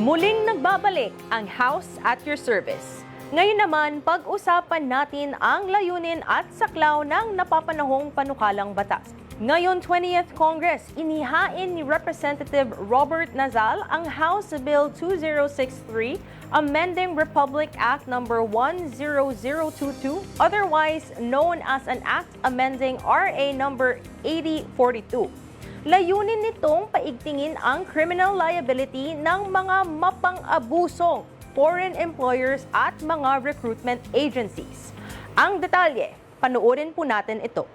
Muling nagbabalik ang House at your service. Ngayon naman, pag-usapan natin ang layunin at saklaw ng napapanahong panukalang batas. Ngayon 20th Congress, inihain ni Representative Robert Nazal ang House Bill 2063, amending Republic Act No. 10022, otherwise known as an Act amending RA No. 8042. Layunin nitong paigtingin ang criminal liability ng mga mapang-abusong foreign employers at mga recruitment agencies. Ang detalye, panoorin po natin ito.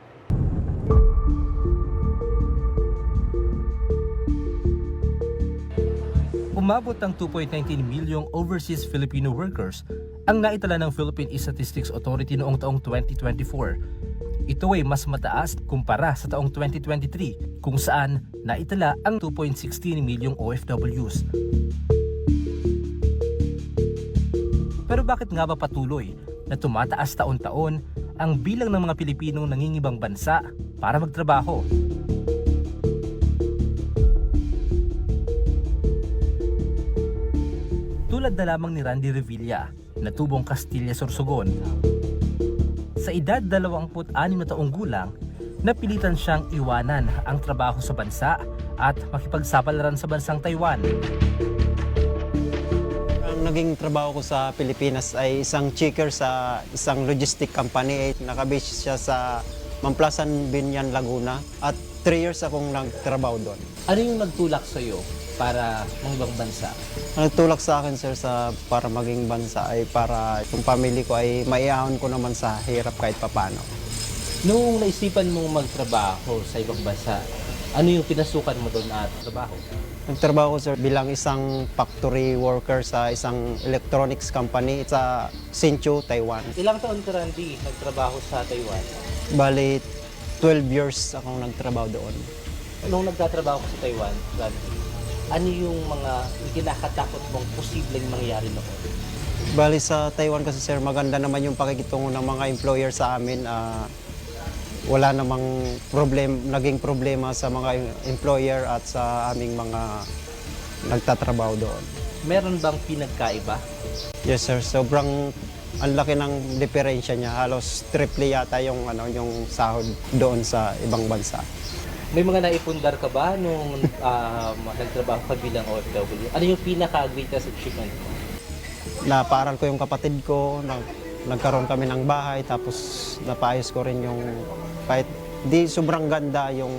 Umabot ang 2.19 milyong overseas Filipino workers ang naitala ng Philippine Statistics Authority noong taong 2024. Ito ay mas mataas kumpara sa taong 2023 kung saan naitala ang 2.16 milyong OFWs. Pero bakit nga ba patuloy na tumataas taon-taon ang bilang ng mga Pilipinong nangingibang bansa para magtrabaho? Tulad na lamang ni Randy Revilla na tubong Castilla Sorsogon. Sa edad 26 na taong gulang, napilitan siyang iwanan ang trabaho sa bansa at makipagsapalaran sa bansang Taiwan. Ang naging trabaho ko sa Pilipinas ay isang checker sa isang logistic company. Nakabase siya sa Mamplasan, Binyan, Laguna at 3 years akong nagtrabaho doon. Ano yung nagtulak sa iyo para mangibang bansa? Ang nagtulak sa akin, sir, para maging bansa ay para yung family ko ay maiahon ko naman sa hirap kahit papano. Noong naisipan mong magtrabaho sa ibang bansa, ano yung pinasukan mo doon na trabaho? Nagtrabaho ko, sir, bilang isang factory worker sa isang electronics company sa Hsinchu, Taiwan. Ilang taon ka, Randy, nagtrabaho sa Taiwan? Bali, 12 years akong nagtrabaho doon. Nung nagtatrabaho ka sa Taiwan, Randy, ano yung mga kinakatakot mong posibleng mangyari noon? Bali sa Taiwan kasi, sir, maganda naman yung pakikitungo ng mga employer sa amin. Wala namang naging problema sa mga employer at sa aming mga nagtatrabaho doon. Meron bang pinagkaiba? Yes, sir. Sobrang ang laki ng diferensya niya. Halos triple yata yung sahod doon sa ibang bansa. May mga naipundar ka ba nung nagtrabaho ka bilang OFW? Ano yung pinaka-greatest achievement mo? Napaaral ko yung kapatid ko, nagkaroon kami ng bahay, tapos napaayos ko rin yung, kahit di sobrang ganda yung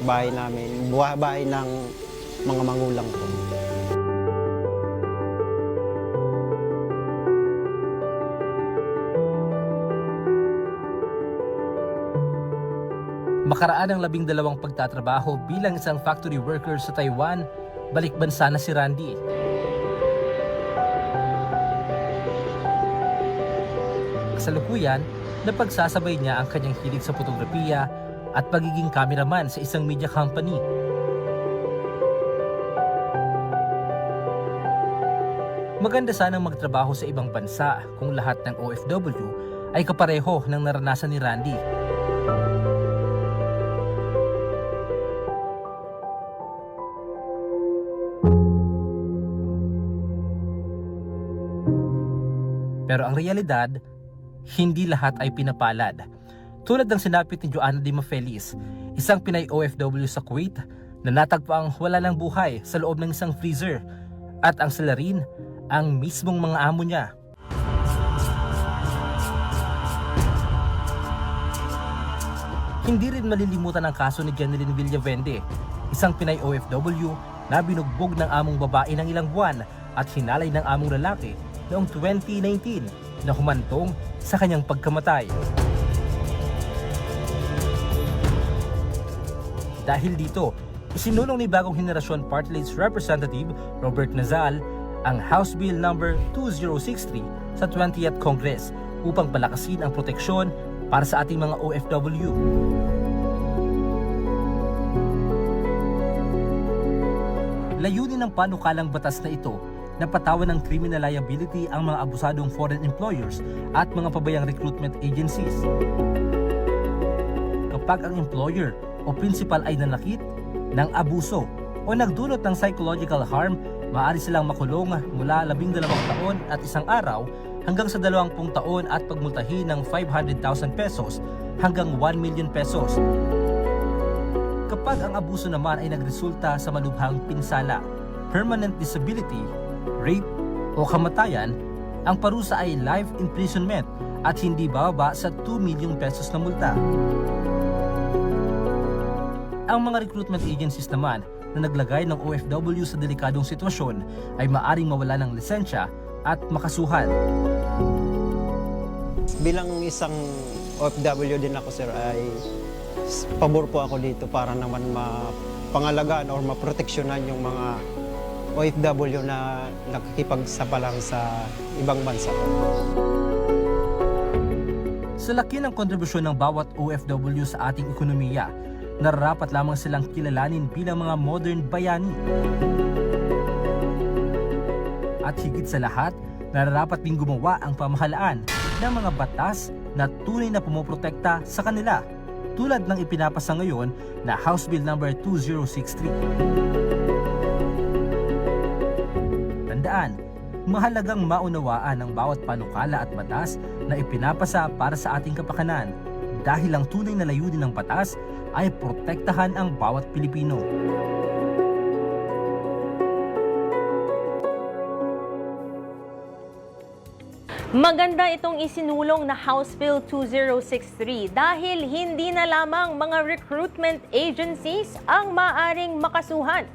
bahay namin, bahay ng mga magulang ko. Makaraan ang 12 pagtatrabaho bilang isang factory worker sa Taiwan, balik bansa na si Randy. Kasalukuyan, napagsasabay niya ang kanyang hilig sa fotografiya at pagiging cameraman sa isang media company. Maganda sanang magtrabaho sa ibang bansa kung lahat ng OFW ay kapareho ng naranasan ni Randy. Pero ang realidad, hindi lahat ay pinapalad. Tulad ng sinapit ni Joanna Di Mafelis, isang Pinay OFW sa Kuwait na natagpaang wala ng buhay sa loob ng isang freezer at ang salarin ang mismong mga amo niya. Hindi rin malilimutan ang kaso ni Jeneline Villavende, isang Pinay OFW na binugbog ng among babae ng ilang buwan at hinalay ng among lalaki noong 2019 na humantong sa kanyang pagkamatay. Dahil dito, isinulong ni Bagong Henerasyon Party List Representative Robert Nazal ang House Bill No. 2063 sa 20th Congress upang palakasin ang proteksyon para sa ating mga OFW. Layunin ng panukalang batas na ito na patawan ng criminal liability ang mga abusadong foreign employers at mga pabayang recruitment agencies. Kapag ang employer o principal ay nanakit ng abuso o nagdulot ng psychological harm maaari silang makulong mula 12 taon at 1 araw hanggang sa 20 taon at pagmultahin ng 500,000 pesos hanggang 1 million pesos. Kapag ang abuso naman ay nagresulta sa malubhang pinsala, permanent disability, rape o kamatayan, ang parusa ay life imprisonment at hindi bababa sa 2 million pesos na multa. Ang mga recruitment agencies naman na naglagay ng OFW sa delikadong sitwasyon ay maaring mawala ng lisensya at makasuhan. Bilang isang OFW din ako, sir, ay pabor po ako dito para naman mapangalagaan o maproteksyonan yung mga OFW na nakikipagsapalang sa ibang bansa. Sa laki ng kontribusyon ng bawat OFW sa ating ekonomiya, nararapat lamang silang kilalanin bilang mga modern bayani. At higit sa lahat, nararapat ding gumawa ang pamahalaan ng mga batas na tunay na pumoprotekta sa kanila, tulad ng ipinapasa ngayon na House Bill No. 2063. Tandaan, mahalagang maunawaan ng bawat panukala at batas na ipinapasa para sa ating kapakanan, dahil ang tunay na layunin ng batas ay protektahan ang bawat Pilipino. Maganda itong isinulong na House Bill 2063 dahil hindi na lamang mga recruitment agencies ang maaring makasuhan.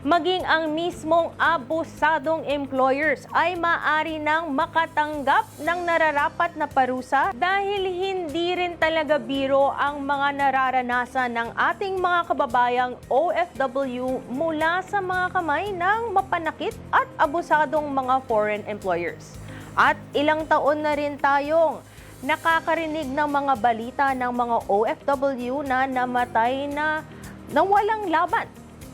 Maging ang mismong abusadong employers ay maaari nang makatanggap ng nararapat na parusa dahil hindi rin talaga biro ang mga nararanasan ng ating mga kababayang OFW mula sa mga kamay ng mapanakit at abusadong mga foreign employers. At ilang taon na rin tayong nakakarinig ng mga balita ng mga OFW na namatay na walang laban,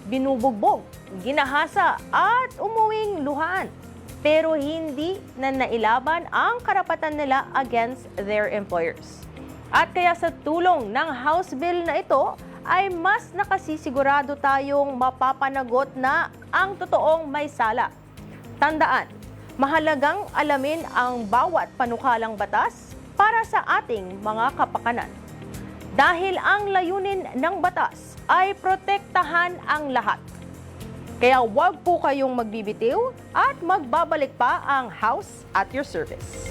binubugbog, ginahasa at umuwing luhaan. Pero hindi na nailaban ang karapatan nila against their employers. At kaya sa tulong ng House Bill na ito ay mas nakasisigurado tayong mapapanagot na ang totoong may sala. Tandaan, mahalagang alamin ang bawat panukalang batas para sa ating mga kapakanan. Dahil ang layunin ng batas ay protektahan ang lahat. Kaya huwag po kayong magbibitiw at magbabalik pa ang House at your service.